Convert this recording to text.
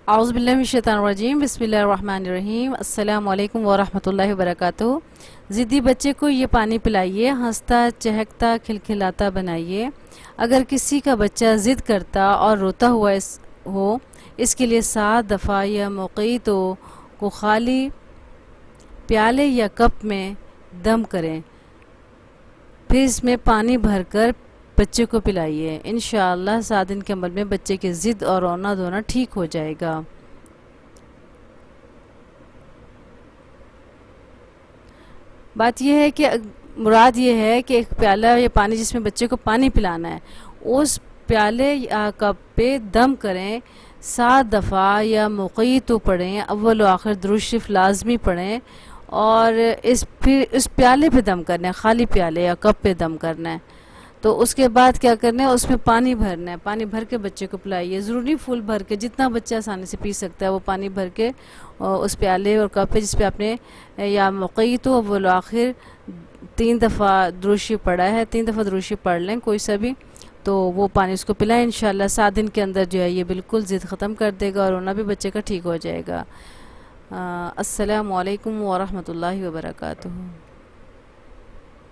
اعوذ باللہ من الشیطان الرجیم، بسم اللہ الرحمن الرحیم۔ السلام علیکم ورحمۃ اللہ وبرکاتہ۔ ضدی بچے کو یہ پانی پلائیے، ہنستا چہکتا کھلکھلاتا بنائیے۔ اگر کسی کا بچہ ضد کرتا اور روتا ہوا ہو، اس کے لیے 7 دفعہ یا موقعیتوں کو خالی پیالے یا کپ میں دم کریں، پھر اس میں پانی بھر کر بچے کو پلائیے۔ انشاءاللہ 7 دن کے عمل میں بچے کی ضد اور رونا دھونا ٹھیک ہو جائے گا۔ بات یہ ہے کہ مراد یہ ہے کہ ایک پیالہ یا پانی جس میں بچے کو پانی پلانا ہے، اس پیالے یا کپ پہ دم کریں، 7 دفعہ یا موقعیتوں پڑھیں، اول و آخر درود شریف لازمی پڑھیں، اور پھر اس پیالے پہ دم کرنا ہے، خالی پیالے یا کپ پہ دم کرنا ہے۔ تو اس کے بعد کیا کرنا ہے، اس میں پانی بھرنا ہے، پانی بھر کے بچے کو پلائیے، ضروری فل بھر کے، جتنا بچہ آسانی سے پی سکتا ہے وہ پانی بھر کے اس پیالے اور کپ پہ جس پہ آپ نے یا موقعی تو اول و آخر 3 دفعہ درود شریف پڑھا ہے، 3 دفعہ درود شریف پڑھ لیں کوئی سا بھی، تو وہ پانی اس کو پلائیں۔ انشاءاللہ 7 دن کے اندر جو ہے یہ بالکل ضد ختم کر دے گا اور رونا بھی بچے کا ٹھیک ہو جائے گا۔ السلام علیکم ورحمۃ اللہ وبرکاتہ۔